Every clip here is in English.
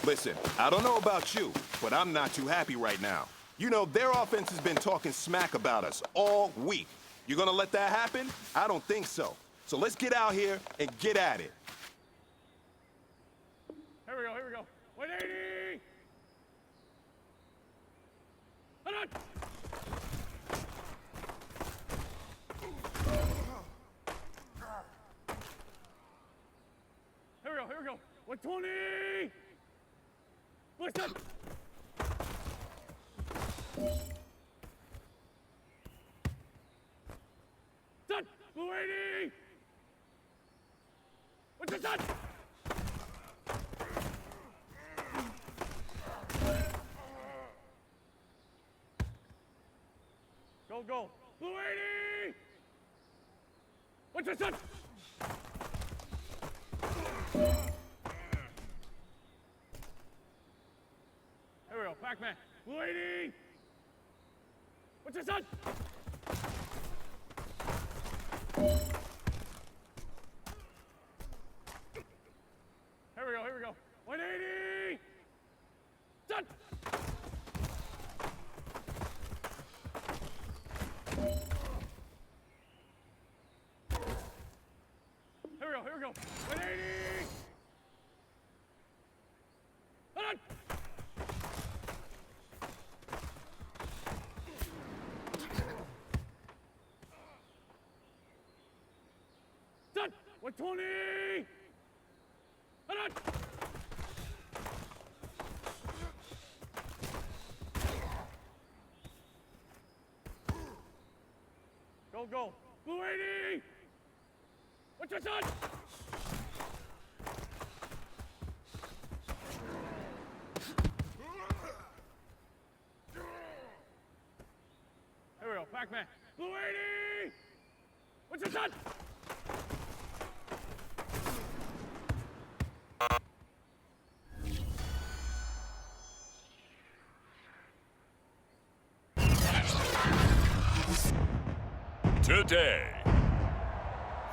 Listen, I don't know about you, but I'm not too happy right now. You know, their offense has been talking smack about us all week. You gonna let that happen? I don't think so. So let's get out here and get at it. Here we go. 180! Hold on! Here we go. 120! Listen! Done! Blue 80! What's it done? Go. Blue 80! What's it done? Here we go, Pac-Man. Blue 80! What's your son? Here we go. 180! Done! Here we go. 180! Hold on! Done! 120! Hold on! Go. Blue 80! What's your son? Here we go, Pac-Man. Blue 80! What's your son? Today,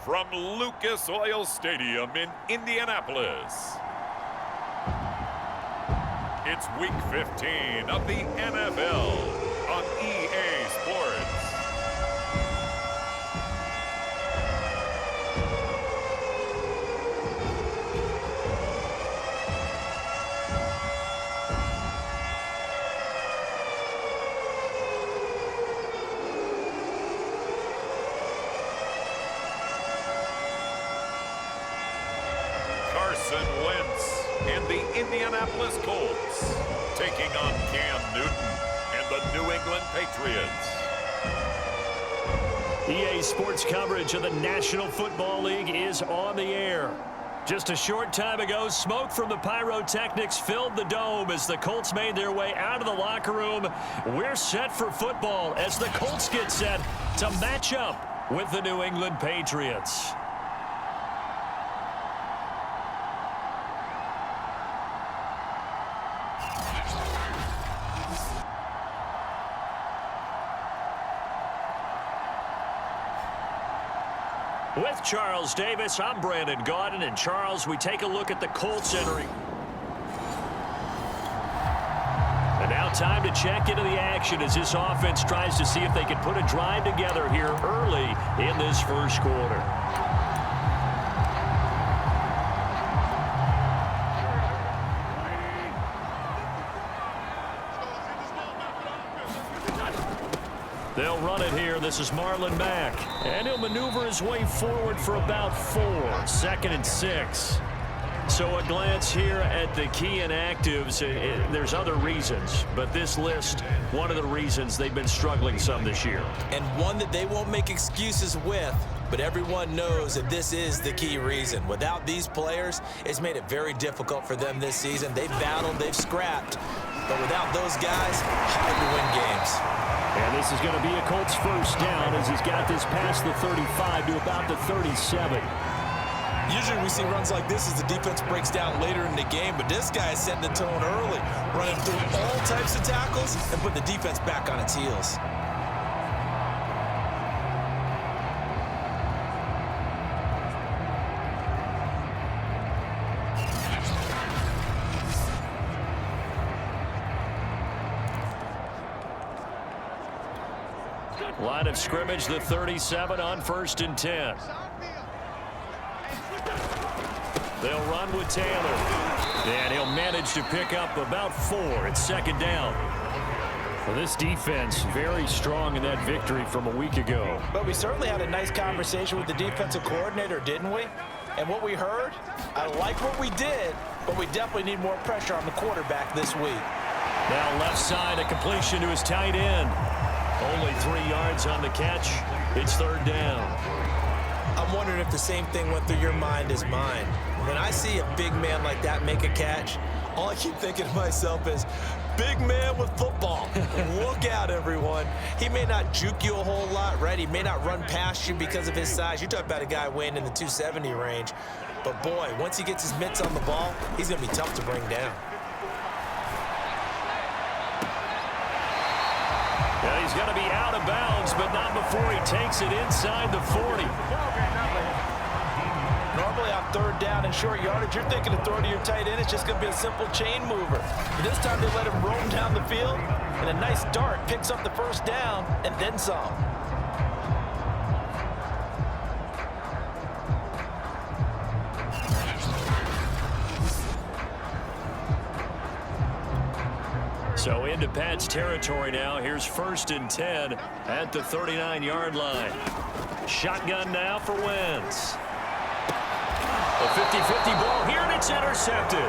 from Lucas Oil Stadium in Indianapolis, it's Week 15 of the NFL on EA Sports. Carson Wentz and the Indianapolis Colts taking on Cam Newton and the New England Patriots. EA Sports coverage of the National Football League is on the air. Just a short time ago, smoke from the pyrotechnics filled the dome as the Colts made their way out of the locker room. We're set for football as the Colts get set to match up with the New England Patriots. With Charles Davis, I'm Brandon Gaudin. And Charles, we take a look at the Colts entering. And now time to check into the action as this offense tries to see if they can put a drive together here early in this first quarter. They'll run it here. This is Marlon Mack. And he'll maneuver his way forward for about 4. 2nd and 6. So a glance here at the key inactives. There's other reasons, but this list, one of the reasons they've been struggling some this year. And one that they won't make excuses with, but everyone knows that this is the key reason. Without these players, it's made it very difficult for them this season. They've battled, they've scrapped, but without those guys, hard to win games. And this is going to be a Colts first down as he's got this past the 35 to about the 37. Usually we see runs like this as the defense breaks down later in the game, but this guy is setting the tone early, running through all types of tackles and putting the defense back on its heels. Line of scrimmage, the 37 on 1st and 10. They'll run with Taylor. And he'll manage to pick up about 4. It's 2nd down. Well, this defense very strong in that victory from a week ago. But we certainly had a nice conversation with the defensive coordinator, didn't we? And what we heard, I like what we did, but we definitely need more pressure on the quarterback this week. Now left side, a completion to his tight end. Only 3 yards on the catch. It's 3rd down. I'm wondering if the same thing went through your mind as mine. When I see a big man like that make a catch, all I keep thinking to myself is, big man with football. Look out, everyone. He may not juke you a whole lot, right? He may not run past you because of his size. You're talking about a guy weighing in the 270 range. But, boy, once he gets his mitts on the ball, he's going to be tough to bring down. Yeah, he's going to be out of bounds, but not before he takes it inside the 40. Normally on 3rd down and short yardage, you're thinking of throwing to your tight end. It's just going to be a simple chain mover. But this time they let him roam down the field, and a nice dart picks up the 1st down and then some. So into Pat's territory now. Here's 1st and 10 at the 39-yard line. Shotgun now for Wentz. A 50-50 ball here, and it's intercepted.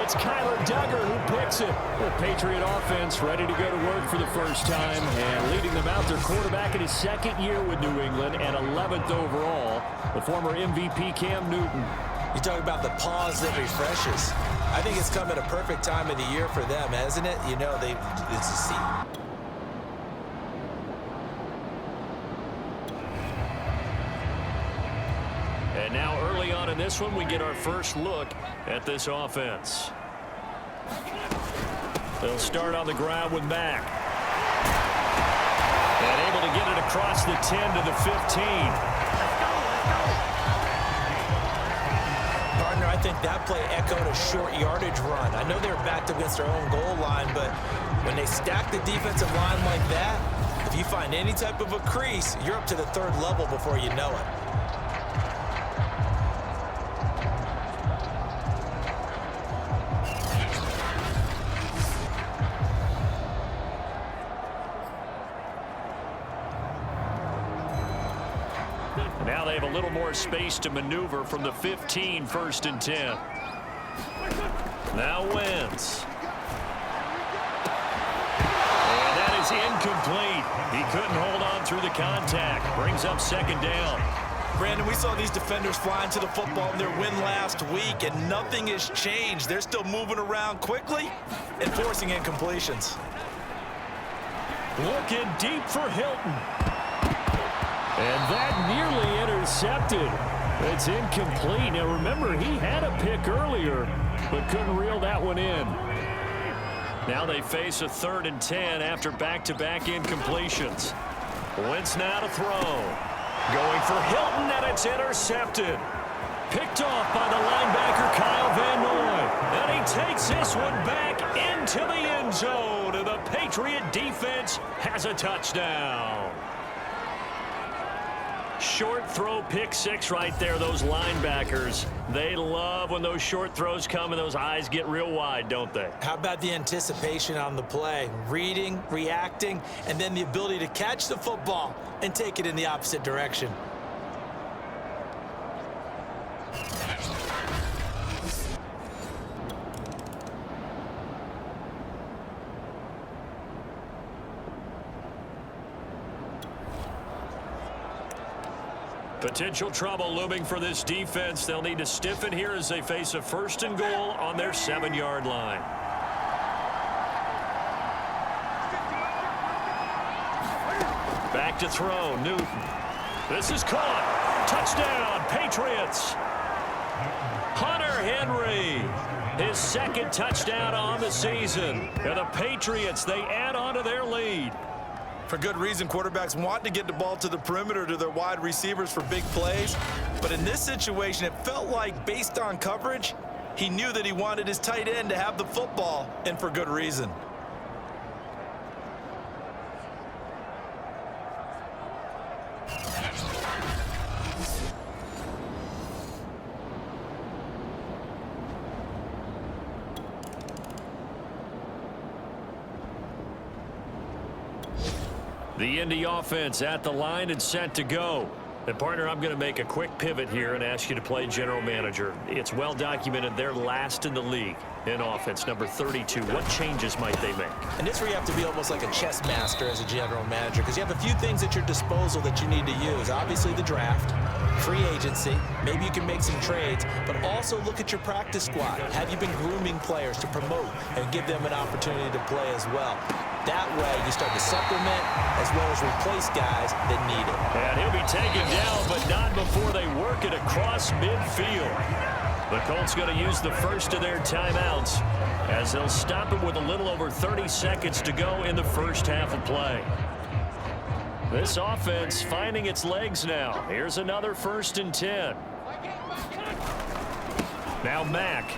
It's Kyler Duggar who picks it. The Patriot offense ready to go to work for the first time, and leading them out, their quarterback in his 2nd year with New England and 11th overall, the former MVP Cam Newton. You talk about the pause that refreshes. I think it's come at a perfect time of the year for them, hasn't it? You know, it's a seat. And now early on in this one, we get our first look at this offense. They'll start on the ground with Mack. And able to get it across the 10 to the 15. Partner, I think that play echoed a short yardage run. I know they were backed against their own goal line, but when they stack the defensive line like that, if you find any type of a crease, you're up to the 3rd level before you know it. Now they have a little more space to maneuver from the 15, 1st and 10. Now Wentz. And that is incomplete. He couldn't hold on through the contact. Brings up 2nd down. Brandon, we saw these defenders flying to the football in their win last week, and nothing has changed. They're still moving around quickly and forcing incompletions. Looking deep for Hilton. And that nearly intercepted. It's incomplete. Now remember, he had a pick earlier, but couldn't reel that one in. Now they face a 3rd and 10 after back-to-back incompletions. Wentz now to throw. Going for Hilton, and it's intercepted. Picked off by the linebacker, Kyle Van Noy. And he takes this one back into the end zone, and the Patriot defense has a touchdown. Short throw, pick 6 right there. Those linebackers, they love when those short throws come and those eyes get real wide, don't they? How about the anticipation on the play? Reading, reacting, and then the ability to catch the football and take it in the opposite direction. Potential trouble looming for this defense. They'll need to stiffen here as they face a 1st and goal on their 7-yard line. Back to throw, Newton. This is caught. Touchdown, Patriots. Hunter Henry, his 2nd touchdown on the season. And the Patriots, they add on to their lead. For good reason, quarterbacks want to get the ball to the perimeter to their wide receivers for big plays. But in this situation, it felt like, based on coverage, he knew that he wanted his tight end to have the football, and for good reason. The Indy offense at the line and set to go. And, partner, I'm going to make a quick pivot here and ask you to play general manager. It's well documented they're last in the league in offense, number 32. What changes might they make? And this is where you have to be almost like a chess master as a general manager, because you have a few things at your disposal that you need to use. Obviously, the draft, free agency, maybe you can make some trades, but also look at your practice squad. Have you been grooming players to promote and give them an opportunity to play as well? That way, you start to supplement as well as replace guys that need it. And he'll be taken down, but not before they work it across midfield. The Colts going to use the first of their timeouts as they'll stop him with a little over 30 seconds to go in the first half of play. This offense finding its legs now. Here's another 1st and 10. Now Mack.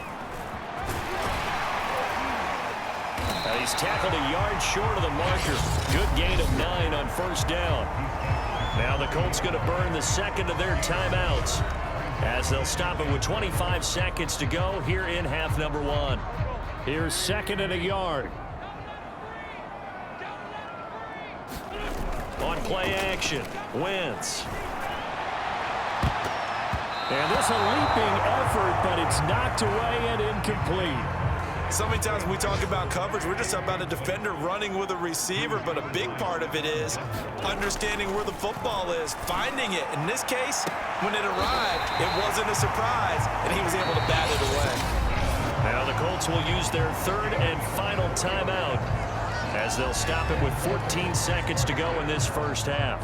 He's tackled a yard short of the marker. Good gain of 9 on 1st down. Now the Colts going to burn the second of their timeouts as they'll stop it with 25 seconds to go here in half number 1. Here's 2nd and a yard. On play action, Wentz. And this a leaping effort, but it's knocked away and incomplete. So many times when we talk about coverage, we're just talking about a defender running with a receiver, but a big part of it is understanding where the football is, finding it. In this case, when it arrived, it wasn't a surprise, and he was able to bat it away. Now the Colts will use their 3rd and final timeout as they'll stop it with 14 seconds to go in this first half.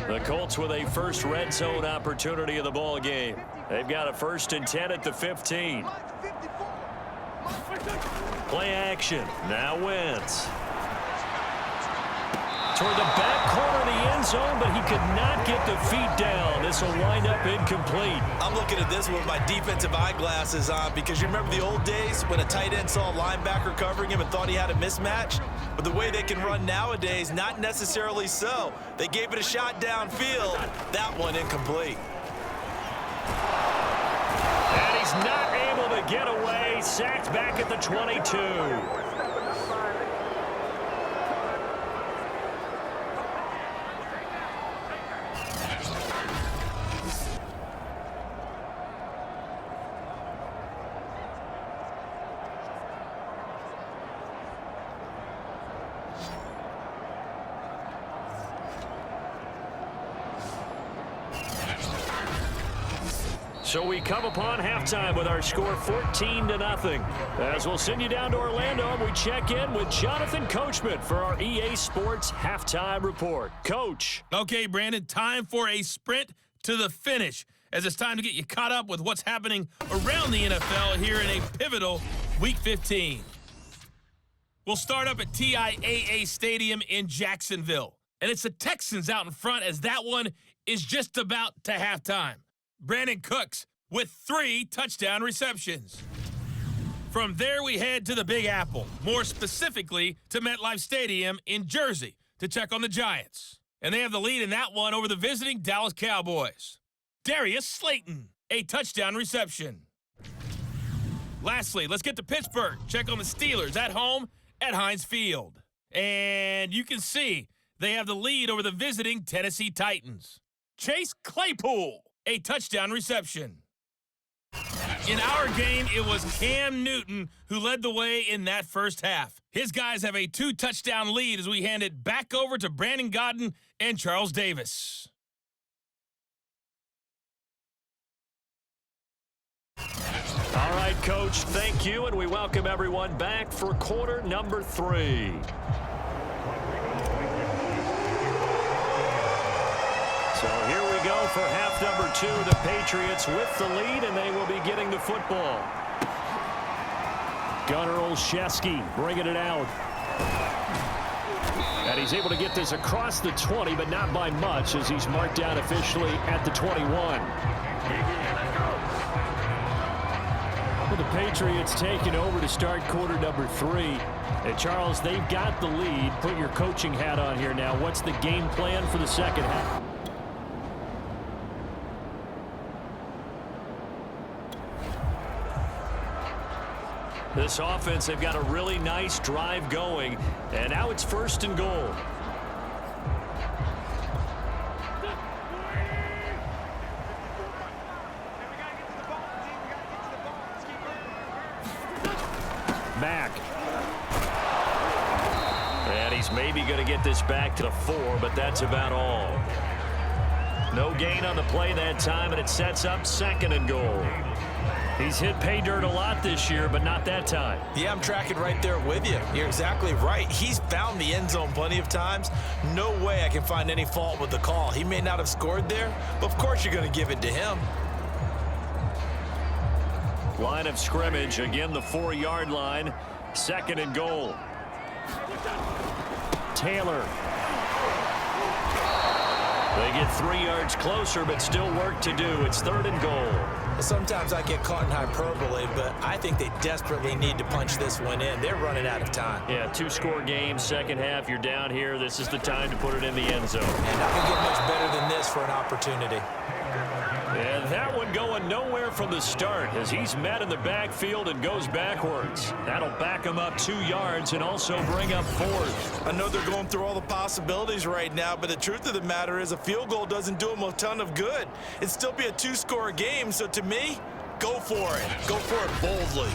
The Colts with a first red zone opportunity of the ball game. They've got a 1st and 10 at the 15. Play action. Now Wentz. Toward the back corner of the end zone, but he could not get the feet down. This will wind up incomplete. I'm looking at this with my defensive eyeglasses on because you remember the old days when a tight end saw a linebacker covering him and thought he had a mismatch? But the way they can run nowadays, not necessarily so. They gave it a shot downfield. That one incomplete. And he's not able to get away. Sacked back at the 22. So we come upon halftime with our score 14-0. As we'll send you down to Orlando, and we check in with Jonathan Coachman for our EA Sports Halftime Report. Coach. Okay, Brandon, time for a sprint to the finish, as it's time to get you caught up with what's happening around the NFL here in a pivotal Week 15. We'll start up at TIAA Stadium in Jacksonville, and it's the Texans out in front as that one is just about to halftime. Brandon Cooks with 3 touchdown receptions. From there, we head to the Big Apple, more specifically to MetLife Stadium in Jersey to check on the Giants. And they have the lead in that one over the visiting Dallas Cowboys. Darius Slayton, a touchdown reception. Lastly, let's get to Pittsburgh. Check on the Steelers at home at Heinz Field. And you can see they have the lead over the visiting Tennessee Titans. Chase Claypool, a touchdown reception. In our game, it was Cam Newton who led the way in that first half. His guys have a 2-touchdown lead as we hand it back over to Brandon Godden and Charles Davis. All right, Coach, thank you, and we welcome everyone back for quarter number 3. So here we go for half number 2. The Patriots with the lead, and they will be getting the football. Gunnar Olszewski bringing it out. And he's able to get this across the 20, but not by much, as he's marked down officially at the 21. Well, the Patriots taking over to start quarter number 3. And Charles, they've got the lead. Put your coaching hat on here now. What's the game plan for the second half? This offense, they've got a really nice drive going, and now it's 1st and goal. Back. And he's maybe going to get this back to the 4, but that's about all. No gain on the play that time, and it sets up 2nd and goal. He's hit pay dirt a lot this year, but not that time. Yeah, I'm tracking right there with you. You're exactly right. He's found the end zone plenty of times. No way I can find any fault with the call. He may not have scored there, but of course you're going to give it to him. Line of scrimmage, again the 4-yard line, 2nd and goal. Taylor. They get 3 yards closer, but still work to do. It's 3rd and goal. Sometimes I get caught in hyperbole, but I think they desperately need to punch this one in. They're running out of time. Yeah, 2-score game, second half, you're down here. This is the time to put it in the end zone. And not going to get much better than this for an opportunity. And that one going nowhere from the start as he's met in the backfield and goes backwards. That'll back him up 2 yards and also bring up 4th. I know they're going through all the possibilities right now, but the truth of the matter is a field goal doesn't do them a ton of good. It'd still be a 2-score game, so to me, go for it. Go for it boldly.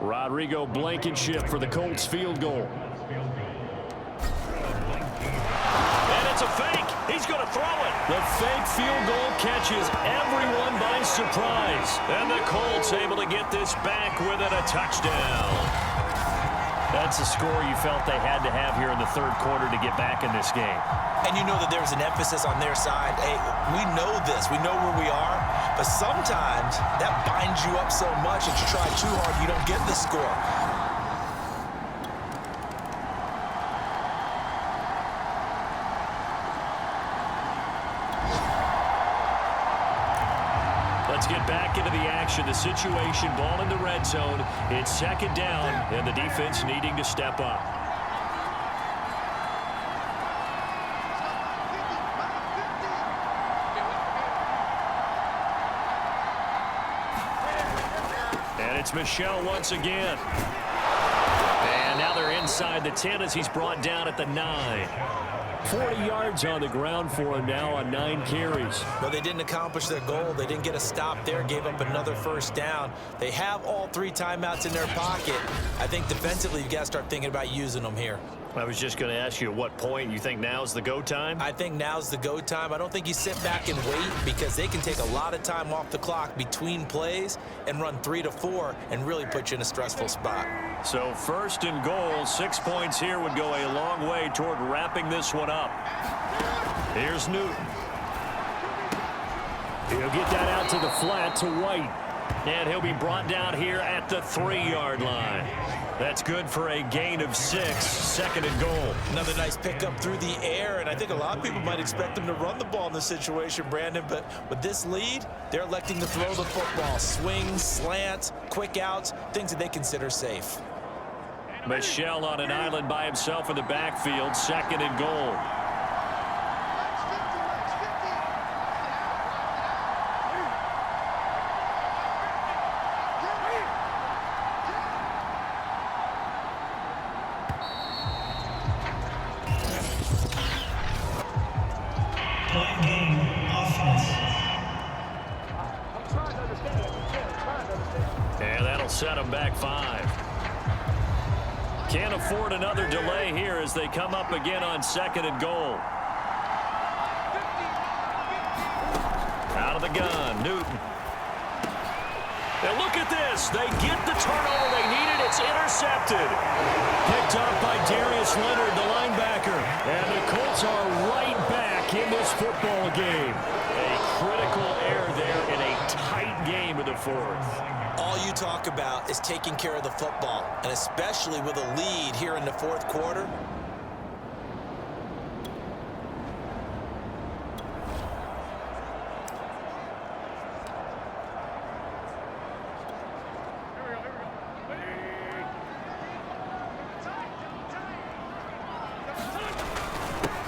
Rodrigo Blankenship for the Colts field goal. And it's a fake. He's going to throw it. The fake field goal catches everyone by surprise. And the Colts able to get this back with it, a touchdown. That's a score you felt they had to have here in the 3rd quarter to get back in this game. And you know that there's an emphasis on their side. Hey, we know this. We know where we are. But sometimes that binds you up so much that you try too hard, you don't get the score. Let's get back into the action. The situation, ball in the red zone. It's 2nd down, and the defense needing to step up. And it's Michel once again. And now they're inside the 10 as he's brought down at the 9. 40 yards on the ground for him now on 9 carries. But they didn't accomplish their goal. They didn't get a stop there, gave up another 1st down. They have all 3 timeouts in their pocket. I think defensively you've got to start thinking about using them here. I was just going to ask you at what point you think now's the go time? I think now's the go time. I don't think you sit back and wait because they can take a lot of time off the clock between plays and run 3 to 4 and really put you in a stressful spot. So 1st and goal, 6 points here would go a long way toward wrapping this one up. Here's Newton. He'll get that out to the flat to White. And he'll be brought down here at the 3-yard line. That's good for a gain of 6, 2nd and goal. Another nice pickup through the air, and I think a lot of people might expect them to run the ball in this situation, Brandon, but with this lead, they're electing to throw the football. Swings, slants, quick outs, things that they consider safe. Michel on an island by himself in the backfield, 2nd and goal. And that'll set them back 5. Can't afford another delay here as they come up again on 2nd and goal. Out of the gun, Newton. And look at this. They get the turnover they needed. It's intercepted. Picked up by Darius Leonard, the linebacker. And the Colts are right back in this football game. A critical error there in a tight game in the 4th. All you talk about is taking care of the football, and especially with a lead here in the 4th quarter.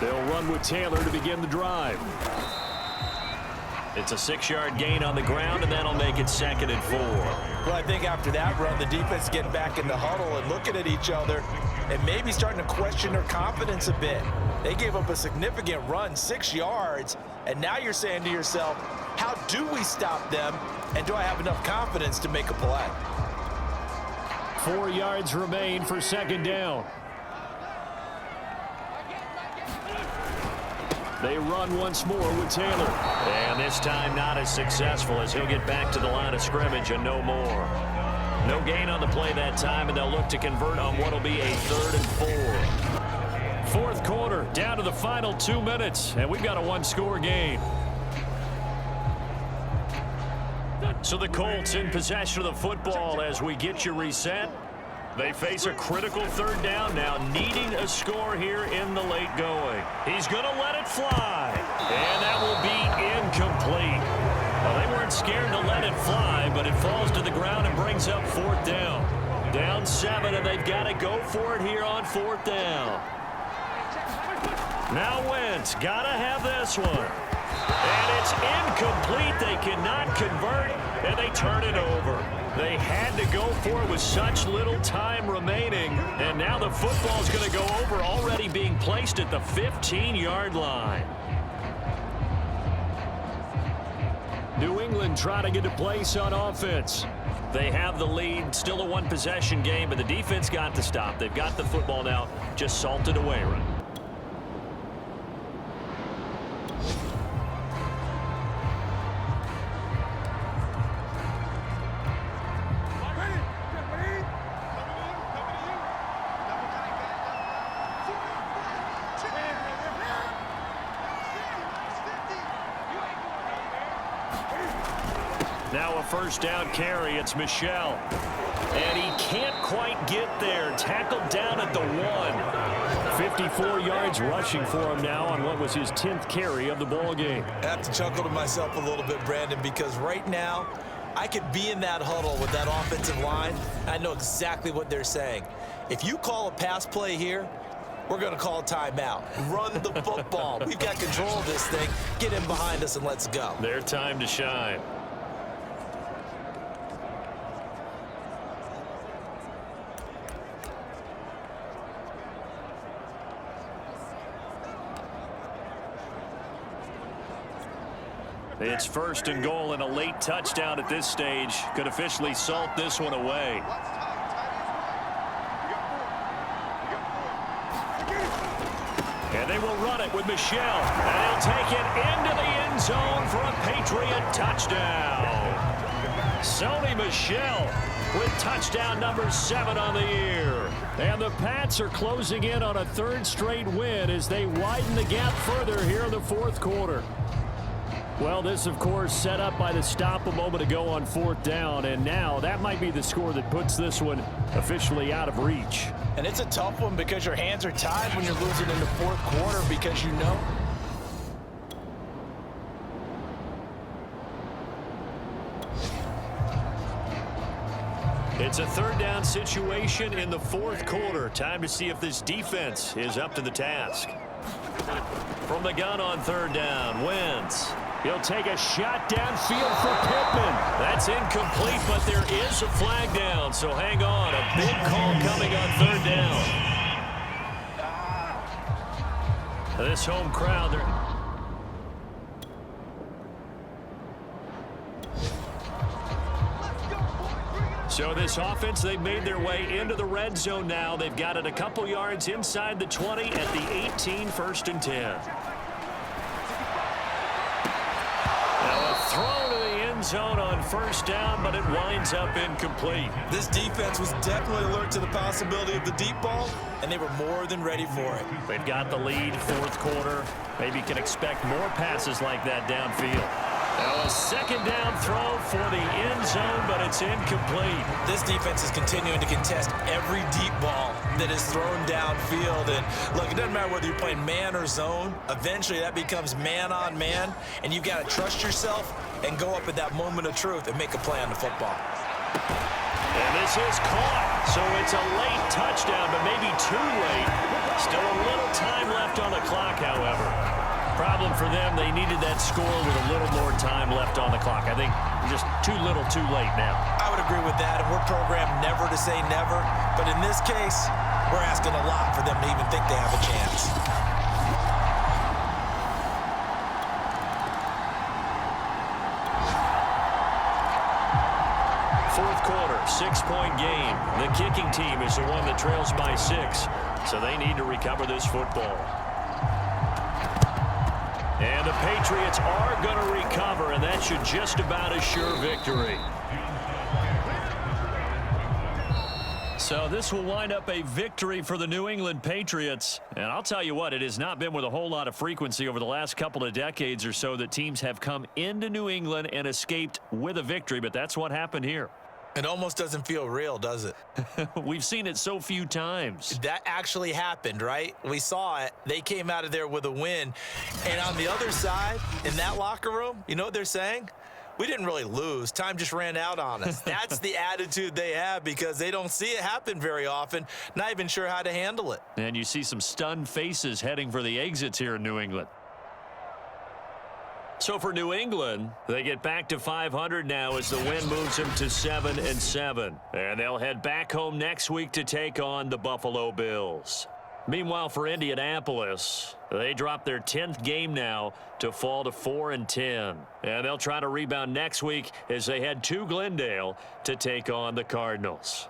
They'll run with Taylor to begin the drive. It's a 6-yard gain on the ground, and that'll make it 2nd and 4. Well, I think after that run, the defense getting back in the huddle and looking at each other and maybe starting to question their confidence a bit. They gave up a significant run, 6 yards, and now you're saying to yourself, how do we stop them, and do I have enough confidence to make a play? 4 yards remain for 2nd down. They run once more with Taylor. And this time not as successful as he'll get back to the line of scrimmage and no more. No gain on the play that time, and they'll look to convert on what will be a 3rd and 4. Fourth quarter, down to the final 2 minutes, and we've got a 1-score game. So the Colts in possession of the football as we get you reset. They face a critical 3rd down now, needing a score here in the late going. He's going to let it fly, and that will be incomplete. Well, they weren't scared to let it fly, but it falls to the ground and brings up 4th down. Down 7, and they've got to go for it here on 4th down. Now Wentz, got to have this one. And it's incomplete. They cannot convert, and they turn it over. They had to go for it with such little time remaining, and now the football's going to go over, already being placed at the 15-yard line. New England trying to get a place on offense. They have the lead, still a 1-possession game, but the defense got to stop. They've got the football now, just salted away right. Now a 1st down carry. It's Michel. And he can't quite get there. Tackled down at the 1. 54 yards rushing for him now on what was his 10th carry of the ball game. I have to chuckle to myself a little bit, Brandon, because right now I could be in that huddle with that offensive line. I know exactly what they're saying. If you call a pass play here, we're going to call a timeout. Run the football. We've got control of this thing. Get in behind us and let's go. Their time to shine. It's 1st and goal, and a late touchdown at this stage could officially salt this one away. And they will run it with Michel, and he'll take it into the end zone for a Patriot touchdown. Sony Michel with touchdown number 7 on the year. And the Pats are closing in on a 3rd straight win as they widen the gap further here in the 4th quarter. Well, this, of course, set up by the stop a moment ago on 4th down, and now that might be the score that puts this one officially out of reach. And it's a tough one because your hands are tied when you're losing in the 4th quarter because you know. It's a 3rd down situation in the 4th quarter. Time to see if this defense is up to the task. From the gun on 3rd down, Wentz. He'll take a shot downfield for Pittman. That's incomplete, but there is a flag down, so hang on. A big call coming on 3rd down. This home crowd, so this offense, they've made their way into the red zone now. They've got it a couple yards inside the 20 at the 18, 1st and 10. Throw to the end zone on 1st down, but it winds up incomplete. This defense was definitely alert to the possibility of the deep ball, and they were more than ready for it. They've got the lead, 4th quarter. Maybe can expect more passes like that downfield. Now a 2nd down throw for the end zone, but it's incomplete. This defense is continuing to contest every deep ball that is thrown downfield. And look, it doesn't matter whether you're playing man or zone. Eventually that becomes man on man, and you've got to trust yourself and go up at that moment of truth and make a play on the football. And this is caught. So it's a late touchdown, but maybe too late. Still a little time left on the clock, however. Probably problem for them. They needed that score with a little more time left on the clock. I think just too little too late now. I would agree with that, and we're programmed never to say never. But in this case, we're asking a lot for them to even think they have a chance. Fourth quarter, 6-point game. The kicking team is the one that trails by 6, so they need to recover this football. And the Patriots are going to recover, and that should just about assure victory. So this will wind up a victory for the New England Patriots. And I'll tell you what, it has not been with a whole lot of frequency over the last couple of decades or so that teams have come into New England and escaped with a victory, but that's what happened here. It almost doesn't feel real, does it? We've seen it so few times. That actually happened, right? We saw it. They came out of there with a win. And on the other side, in that locker room, you know what they're saying? We didn't really lose. Time just ran out on us. That's the attitude they have because they don't see it happen very often, not even sure how to handle it. And you see some stunned faces heading for the exits here in New England. So for New England, they get back to 500 now as the win moves them to 7-7. And they'll head back home next week to take on the Buffalo Bills. Meanwhile, for Indianapolis, they drop their 10th game now to fall to 4-10. And they'll try to rebound next week as they head to Glendale to take on the Cardinals.